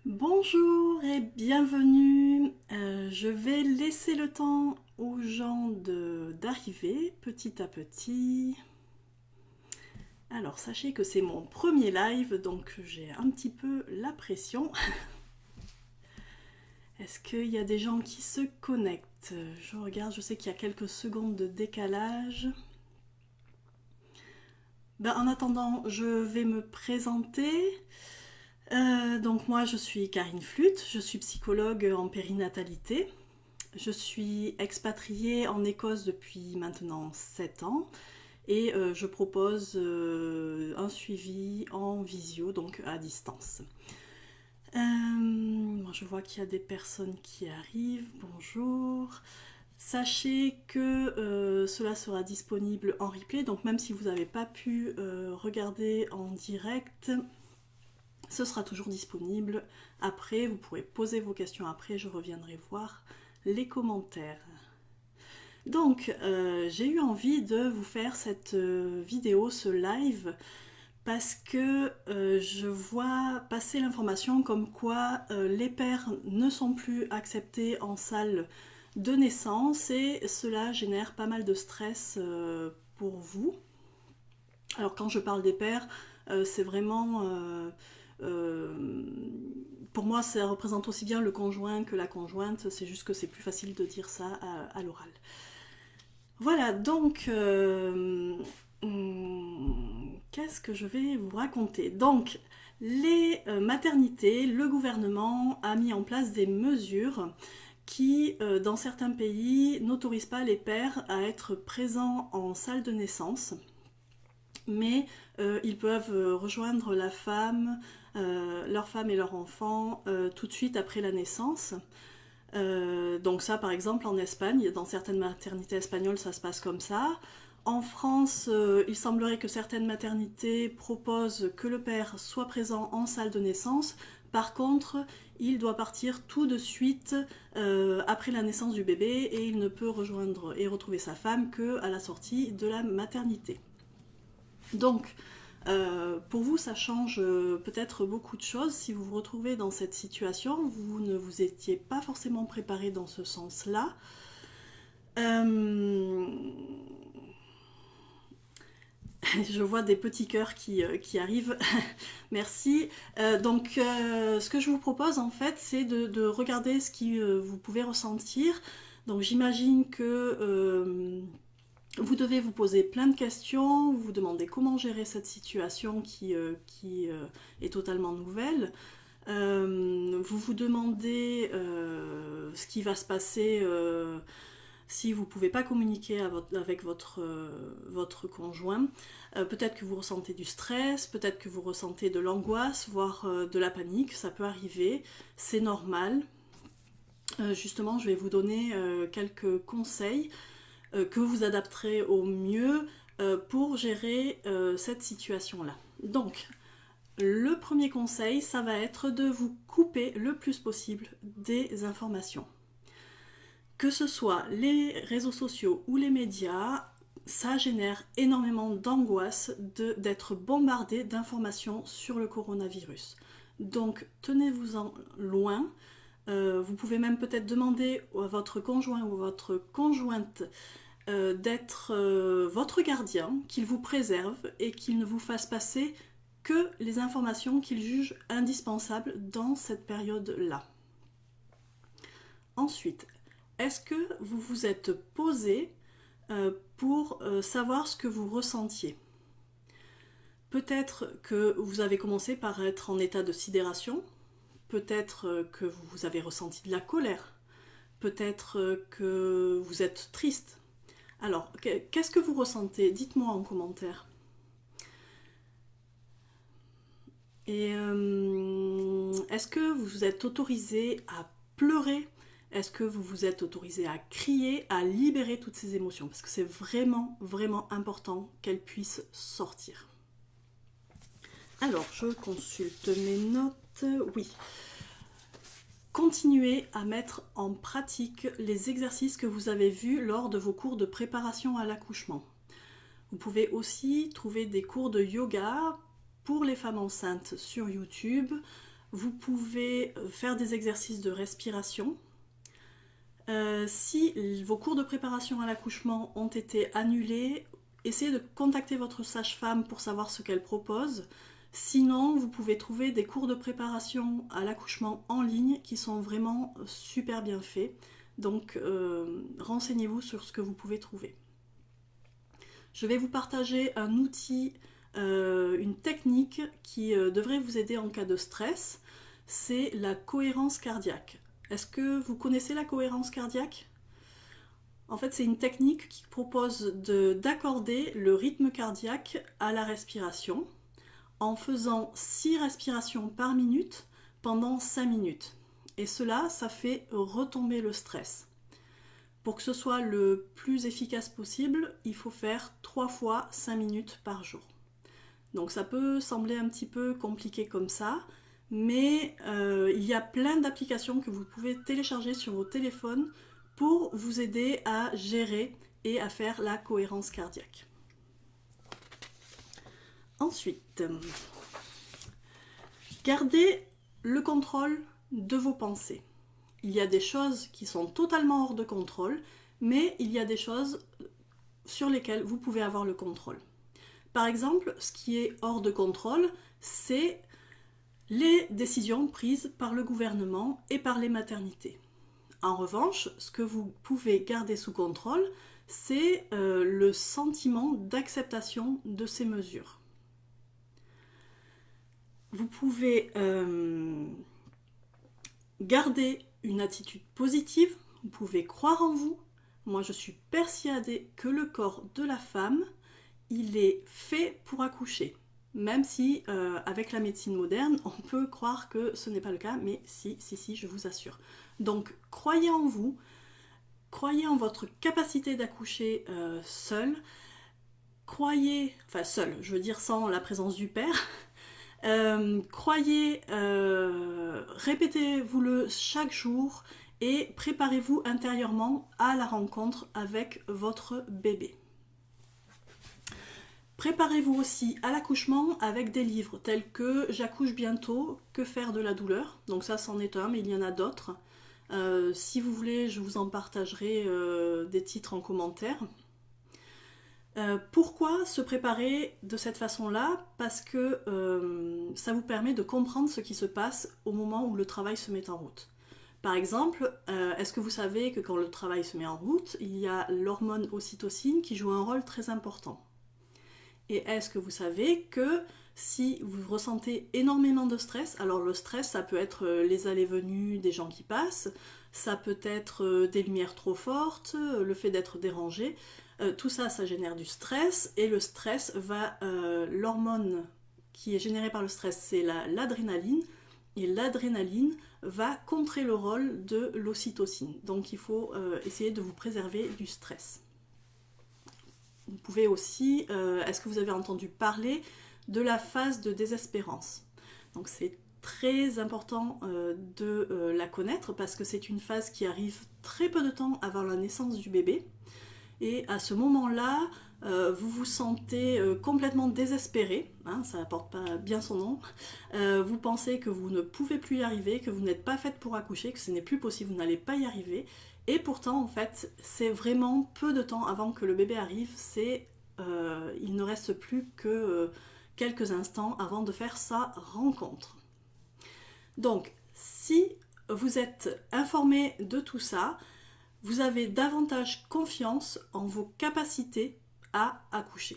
Bonjour et bienvenue. Je vais laisser le temps aux gens d'arriver petit à petit. Alors sachez que c'est mon premier live, donc j'ai un petit peu la pression. Est-ce qu'il y a des gens qui se connectent? Je regarde, je sais qu'il y a quelques secondes de décalage. En attendant, je vais me présenter. Donc moi je suis Karine Flûte, je suis psychologue en périnatalité. Je suis expatriée en Écosse depuis maintenant 7 ans et je propose un suivi en visio, donc à distance. Je vois qu'il y a des personnes qui arrivent, bonjour. Sachez que cela sera disponible en replay, donc même si vous n'avez pas pu regarder en direct, ce sera toujours disponible après, vous pourrez poser vos questions après, je reviendrai voir les commentaires. Donc, j'ai eu envie de vous faire cette vidéo, ce live, parce que je vois passer l'information comme quoi les pères ne sont plus acceptés en salle de naissance et cela génère pas mal de stress pour vous. Alors quand je parle des pères, c'est vraiment... pour moi, ça représente aussi bien le conjoint que la conjointe, c'est juste que c'est plus facile de dire ça à l'oral. Voilà, donc, qu'est-ce que je vais vous raconter? Donc, les maternités, le gouvernement a mis en place des mesures qui, dans certains pays, n'autorisent pas les pères à être présents en salle de naissance, mais ils peuvent rejoindre la femme, leur femme et leur enfant tout de suite après la naissance. Donc ça, par exemple, en Espagne, dans certaines maternités espagnoles, ça se passe comme ça. En France, il semblerait que certaines maternités proposent que le père soit présent en salle de naissance. Par contre, il doit partir tout de suite après la naissance du bébé et il ne peut rejoindre et retrouver sa femme qu'à la sortie de la maternité. Donc, pour vous, ça change peut-être beaucoup de choses. Si vous vous retrouvez dans cette situation, vous ne vous étiez pas forcément préparé dans ce sens-là. Je vois des petits cœurs qui arrivent. Merci. Ce que je vous propose, en fait, c'est de regarder ce que vous pouvez ressentir. Donc, j'imagine que... vous devez vous poser plein de questions, vous vous demandez comment gérer cette situation qui est totalement nouvelle. Vous vous demandez ce qui va se passer si vous ne pouvez pas communiquer avec votre conjoint. Peut-être que vous ressentez du stress, peut-être que vous ressentez de l'angoisse, voire de la panique, ça peut arriver, c'est normal. Justement, je vais vous donner quelques conseils que vous adapterez au mieux pour gérer cette situation-là. Donc, le premier conseil, ça va être de vous couper le plus possible des informations. Que ce soit les réseaux sociaux ou les médias, ça génère énormément d'angoisse d'être bombardé d'informations sur le coronavirus. Donc, tenez-vous-en loin. Vous pouvez même peut-être demander à votre conjoint ou votre conjointe d'être votre gardien, qu'il vous préserve et qu'il ne vous fasse passer que les informations qu'il juge indispensables dans cette période-là. Ensuite, est-ce que vous vous êtes posé pour savoir ce que vous ressentiez? Peut-être que vous avez commencé par être en état de sidération, peut-être que vous avez ressenti de la colère, peut-être que vous êtes triste. Alors, qu'est-ce que vous ressentez? Dites-moi en commentaire. Et est-ce que vous vous êtes autorisé à pleurer? Est-ce que vous vous êtes autorisé à crier, à libérer toutes ces émotions? Parce que c'est vraiment, vraiment important qu'elles puissent sortir. Alors, je consulte mes notes. Oui. Continuez à mettre en pratique les exercices que vous avez vus lors de vos cours de préparation à l'accouchement. Vous pouvez aussi trouver des cours de yoga pour les femmes enceintes sur YouTube. Vous pouvez faire des exercices de respiration. Si vos cours de préparation à l'accouchement ont été annulés, essayez de contacter votre sage-femme pour savoir ce qu'elle propose. Sinon, vous pouvez trouver des cours de préparation à l'accouchement en ligne qui sont vraiment super bien faits. Donc, renseignez-vous sur ce que vous pouvez trouver. Je vais vous partager un outil, une technique qui devrait vous aider en cas de stress. C'est la cohérence cardiaque. Est-ce que vous connaissez la cohérence cardiaque? En fait, c'est une technique qui propose d'accorder le rythme cardiaque à la respiration en faisant 6 respirations par minute pendant 5 minutes. Et cela, ça fait retomber le stress. Pour que ce soit le plus efficace possible, il faut faire 3 fois 5 minutes par jour. Donc ça peut sembler un petit peu compliqué comme ça, mais il y a plein d'applications que vous pouvez télécharger sur vos téléphones pour vous aider à gérer et à faire la cohérence cardiaque. Ensuite, gardez le contrôle de vos pensées. Il y a des choses qui sont totalement hors de contrôle, mais il y a des choses sur lesquelles vous pouvez avoir le contrôle. Par exemple, ce qui est hors de contrôle, c'est les décisions prises par le gouvernement et par les maternités. En revanche, ce que vous pouvez garder sous contrôle, c'est le sentiment d'acceptation de ces mesures. Vous pouvez garder une attitude positive, vous pouvez croire en vous. Moi, je suis persuadée que le corps de la femme, il est fait pour accoucher. Même si, avec la médecine moderne, on peut croire que ce n'est pas le cas, mais si, je vous assure. Donc, croyez en vous, croyez en votre capacité d'accoucher seul, seul, je veux dire sans la présence du père. Croyez, répétez-vous-le chaque jour et préparez-vous intérieurement à la rencontre avec votre bébé. Préparez-vous aussi à l'accouchement avec des livres tels que J'accouche bientôt, Que faire de la douleur. Donc ça, c'en est un, mais il y en a d'autres. Si vous voulez, je vous en partagerai des titres en commentaire. Pourquoi se préparer de cette façon-là? Parce que ça vous permet de comprendre ce qui se passe au moment où le travail se met en route. Par exemple, est-ce que vous savez que quand le travail se met en route, il y a l'hormone ocytocine qui joue un rôle très important? Et est-ce que vous savez que si vous ressentez énormément de stress, alors le stress, ça peut être les allées-venues des gens qui passent, ça peut être des lumières trop fortes, le fait d'être dérangé, tout ça, ça génère du stress, et le stress va... l'hormone qui est générée par le stress, c'est l'adrénaline, et l'adrénaline va contrer le rôle de l'ocytocine. Donc il faut essayer de vous préserver du stress. Vous pouvez aussi, est-ce que vous avez entendu parler de la phase de désespérance? Donc c'est très important de la connaître parce que c'est une phase qui arrive très peu de temps avant la naissance du bébé. Et à ce moment-là, vous vous sentez complètement désespéré, hein, ça n'apporte pas bien son nom. Vous pensez que vous ne pouvez plus y arriver, que vous n'êtes pas faite pour accoucher, que ce n'est plus possible, vous n'allez pas y arriver. Et pourtant, en fait, c'est vraiment peu de temps avant que le bébé arrive. Il ne reste plus que quelques instants avant de faire sa rencontre. Donc, si vous êtes informé de tout ça, vous avez davantage confiance en vos capacités à accoucher.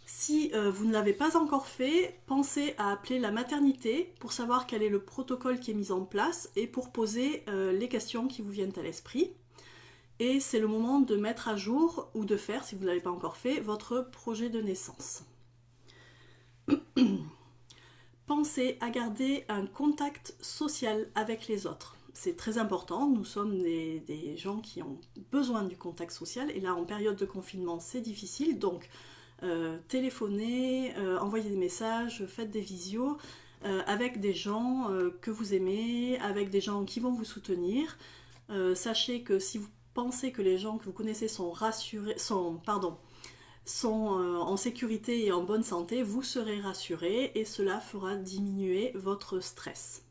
Si vous ne l'avez pas encore fait, pensez à appeler la maternité pour savoir quel est le protocole qui est mis en place et pour poser les questions qui vous viennent à l'esprit. Et c'est le moment de mettre à jour ou de faire, si vous ne l'avez pas encore fait, votre projet de naissance. Pensez à garder un contact social avec les autres. C'est très important, nous sommes des gens qui ont besoin du contact social et là en période de confinement c'est difficile, donc téléphonez, envoyez des messages, faites des visios avec des gens que vous aimez, avec des gens qui vont vous soutenir. Sachez que si vous pensez que les gens que vous connaissez sont sont en sécurité et en bonne santé, vous serez rassuré et cela fera diminuer votre stress.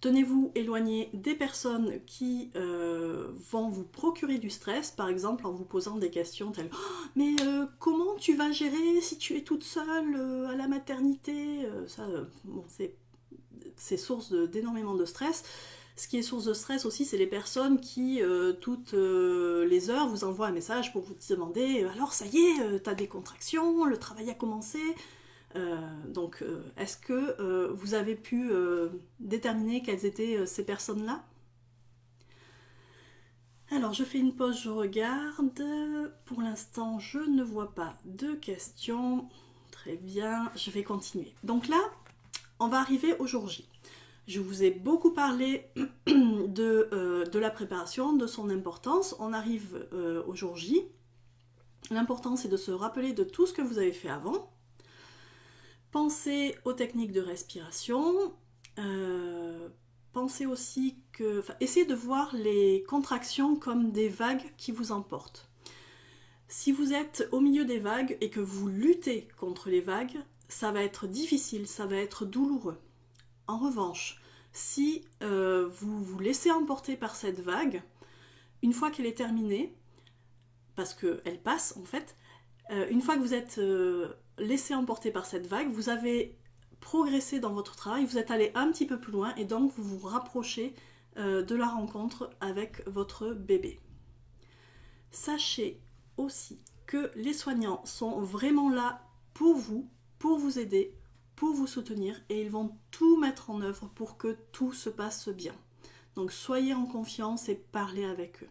Tenez-vous éloigné des personnes qui vont vous procurer du stress, par exemple en vous posant des questions telles oh, « Mais comment tu vas gérer si tu es toute seule à la maternité ?» Ça, bon, c'est source d'énormément de stress. Ce qui est source de stress aussi, c'est les personnes qui, toutes les heures, vous envoient un message pour vous demander « Alors ça y est, t'as des contractions, le travail a commencé ?» Donc, est-ce que vous avez pu déterminer quelles étaient ces personnes-là? Alors, je fais une pause, je regarde. Pour l'instant, je ne vois pas de questions. Très bien, je vais continuer. Donc là, on va arriver au jour J. Je vous ai beaucoup parlé de la préparation, de son importance. On arrive au jour J. L'important, c'est de se rappeler de tout ce que vous avez fait avant. Pensez aux techniques de respiration, pensez aussi que... essayez de voir les contractions comme des vagues qui vous emportent. Si vous êtes au milieu des vagues et que vous luttez contre les vagues, ça va être difficile, ça va être douloureux. En revanche, si vous vous laissez emporter par cette vague, une fois qu'elle est terminée, parce qu'elle passe en fait, une fois que vous êtes laissé emporter par cette vague, vous avez progressé dans votre travail, vous êtes allé un petit peu plus loin et donc vous vous rapprochez de la rencontre avec votre bébé. Sachez aussi que les soignants sont vraiment là pour vous aider, pour vous soutenir et ils vont tout mettre en œuvre pour que tout se passe bien. Donc soyez en confiance et parlez avec eux.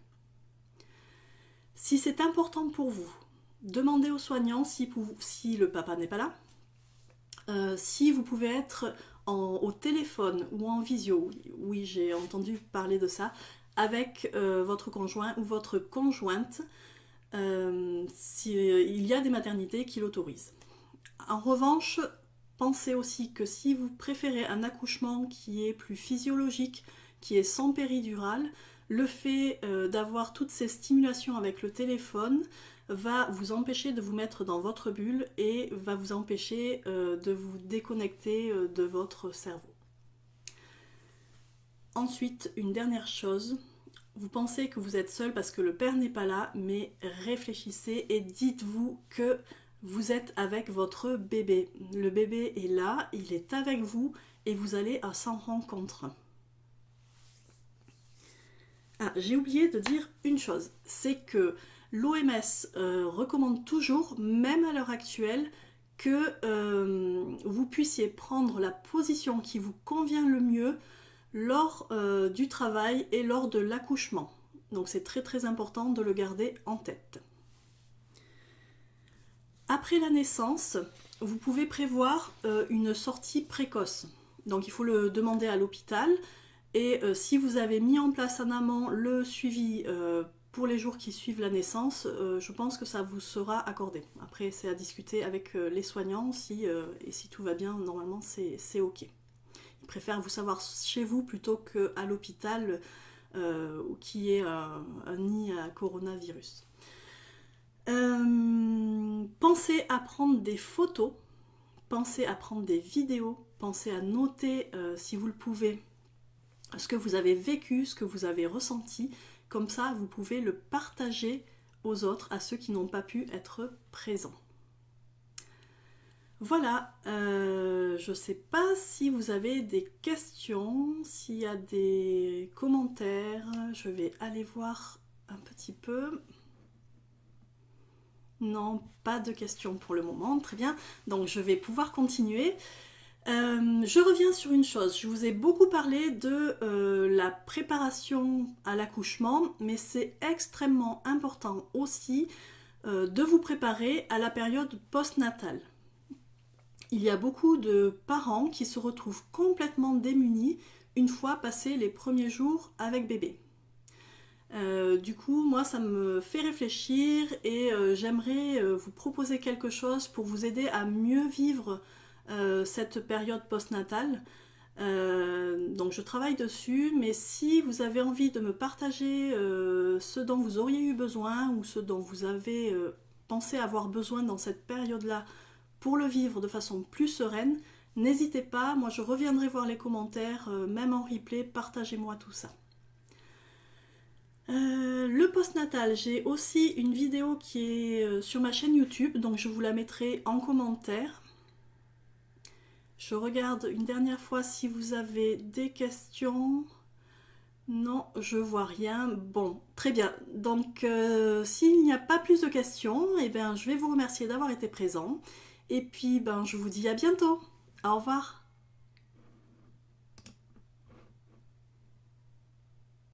Si c'est important pour vous, demandez aux soignants si le papa n'est pas là, si vous pouvez être au téléphone ou en visio, oui j'ai entendu parler de ça, avec votre conjoint ou votre conjointe, s'il y a des maternités qui l'autorisent. En revanche, pensez aussi que si vous préférez un accouchement qui est plus physiologique, qui est sans péridurale, le fait d'avoir toutes ces stimulations avec le téléphone va vous empêcher de vous mettre dans votre bulle et va vous empêcher de vous déconnecter de votre cerveau. Ensuite, une dernière chose, vous pensez que vous êtes seul parce que le père n'est pas là, mais réfléchissez et dites-vous que vous êtes avec votre bébé. Le bébé est là, il est avec vous et vous allez à sa rencontre. Ah, j'ai oublié de dire une chose, c'est que l'OMS recommande toujours, même à l'heure actuelle, que vous puissiez prendre la position qui vous convient le mieux lors du travail et lors de l'accouchement. Donc c'est très très important de le garder en tête. Après la naissance, vous pouvez prévoir une sortie précoce. Donc il faut le demander à l'hôpital. Et si vous avez mis en place en amont le suivi pour les jours qui suivent la naissance, je pense que ça vous sera accordé. Après, c'est à discuter avec les soignants et si tout va bien, normalement c'est ok. Ils préfèrent vous savoir chez vous plutôt qu'à l'hôpital qui est un nid à coronavirus. Pensez à prendre des photos, pensez à prendre des vidéos, pensez à noter si vous le pouvez ce que vous avez vécu, ce que vous avez ressenti, comme ça vous pouvez le partager aux autres, à ceux qui n'ont pas pu être présents. Voilà, je ne sais pas si vous avez des questions, s'il y a des commentaires, je vais aller voir un petit peu. Non, pas de questions pour le moment, très bien, donc je vais pouvoir continuer. Je reviens sur une chose, je vous ai beaucoup parlé de la préparation à l'accouchement, mais c'est extrêmement important aussi de vous préparer à la période postnatale. Il y a beaucoup de parents qui se retrouvent complètement démunis une fois passés les premiers jours avec bébé. Du coup, moi ça me fait réfléchir et j'aimerais vous proposer quelque chose pour vous aider à mieux vivre cette période postnatale. Donc je travaille dessus, mais si vous avez envie de me partager ce dont vous auriez eu besoin ou ce dont vous avez pensez avoir besoin dans cette période-là pour le vivre de façon plus sereine, n'hésitez pas, moi je reviendrai voir les commentaires, même en replay, partagez-moi tout ça. Le postnatal, j'ai aussi une vidéo qui est sur ma chaîne YouTube, donc je vous la mettrai en commentaire. Je regarde une dernière fois si vous avez des questions. Non, je vois rien. Bon, très bien. Donc, s'il n'y a pas plus de questions, eh bien, je vais vous remercier d'avoir été présent. Et puis, ben, je vous dis à bientôt. Au revoir.